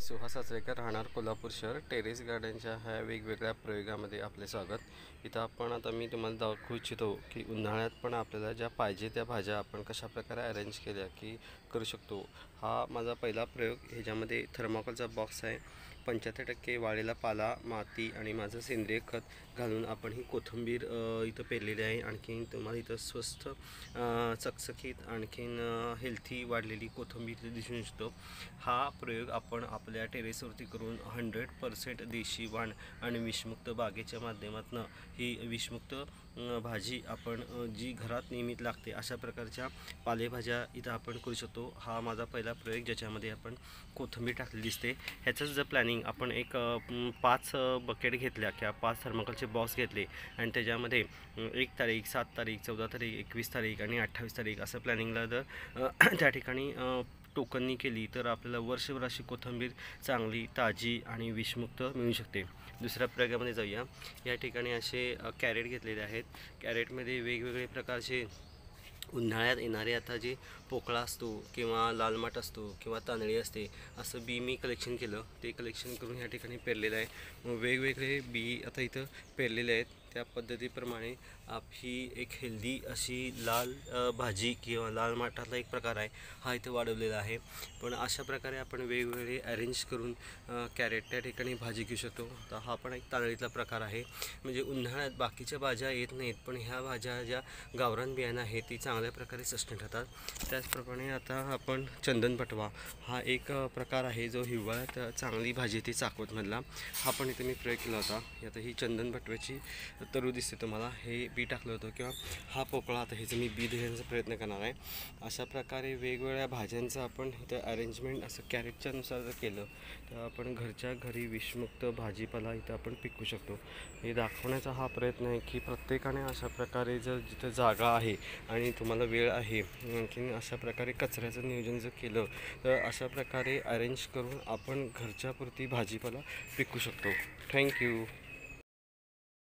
सुहास आचरेकर, राहणार कोल्हापूर शहर. टेरेस गार्डनच्या ह्या वेगवेगळ्या प्रयोगामध्ये आपले स्वागत. इथं आता मी तुम्हाला दाखवू इच्छितो की उन्हाळ्यात पण आपल्याला ज्या पाहिजे त्या भाज्या आपण कशाप्रकारे अरेंज केल्या की करू शकतो. हा माझा पहिला प्रयोग. ह्याच्यामध्ये थर्माकोलचा बॉक्स आहे, 75% वाळलेला पाला, माती आणि माझं सेंद्रिय खत घालून आपण ही कोथिंबीर इथं पेरलेली आहे. आणखीन तुम्हाला इथं स्वस्त चकचकीत आणखीन हेल्थी वाढलेली कोथिंबीर दिसून शकतो. हा प्रयोग आपण आपल्या टेरेसवरती करून 100% देशी वाण आणि विषमुक्त बागेच्या माध्यमातून ही विषमुक्त भाजी आपण जी घरात नियमित लागते अशा प्रकारच्या पालेभाज्या इथं आपण करू शकतो. हा माझा पहिला प्रयोग ज्याच्यामध्ये आपण कोथिंबीर टाकलेली दिसते. ह्याचंच जर प्लॅनिंग आपण एक 5 बकेट घेतल्या किंवा 5 थर्माकोलचे बॉक्स घेतले आणि त्याच्यामध्ये 1 तारीख, 7 तारीख, 14 तारीख, 21 तारीख आणि 28 तारीख असं प्लॅनिंगला जर त्या ठिकाणी टोकननी केली तर आपल्याला वर्षभर अशी कोथिंबीर चांगली, ताजी आणि विषमुक्त मिळू शकते. दुसऱ्या प्रयोगामध्ये जाऊया. या ठिकाणी असे कॅरेट घेतलेले आहेत. कॅरेटमध्ये वेगवेगळे प्रकारचे उन्हाळ्यात येणारे आता जे पोकळा असतो किंवा लाल माठ असतो किंवा तांदळी असते असं बी मी कलेक्शन केलं. ते कलेक्शन करून ह्या ठिकाणी पेरलेलं आहे. वेगवेगळे बी आता इथं पेरलेले आहेत. त्या पद्धतीप्रमाणे ही एक हेल्दी अशी लाल भाजी किंवा लाल माठातला एक प्रकार आहे, हा इथं वाढवलेला आहे. पण अशा प्रकारे आपण वेगवेगळे अरेंज करून कॅरेट त्या ठिकाणी भाजी घेऊ शकतो. तर हा पण एक तांदळीतला प्रकार आहे. म्हणजे उन्हाळ्यात बाकीच्या भाज्या येत नाहीत, पण ह्या भाज्या ज्या गावरान बियाणं आहेत ती चांगल्या प्रकारे सस्टेन राहतात. त्याचप्रमाणे आता आपण चंदन पटवा हा एक प्रकार आहे जो हिवाळ्यात चांगली भाजी ती चाकवतमधला. हा पण इथे मी प्रयोग केला होता. आता ही चंदन पटव्याची तरू दिसते तुम्हाला, हे बी टाकलं होतं किंवा हा पोकळा आता ह्याचं मी बी देण्याचा प्रयत्न करणार आहे. अशा प्रकारे वेगवेगळ्या भाज्यांचं आपण इथं अरेंजमेंट असं कॅरेटच्यानुसार जर केलं तर आपण घरच्या घरी विषमुक्त भाजीपाला इथं आपण पिकवू शकतो. हे दाखवण्याचा हा प्रयत्न आहे की प्रत्येकाने अशा प्रकारे जर जिथं जागा आहे आणि तुम्हाला वेळ आहे, आणखीन अशा प्रकारे कचऱ्याचं नियोजन जर केलं तर अशा प्रकारे अरेंज करून आपण घरच्यापुरती भाजीपाला पिकवू शकतो. थँक्यू.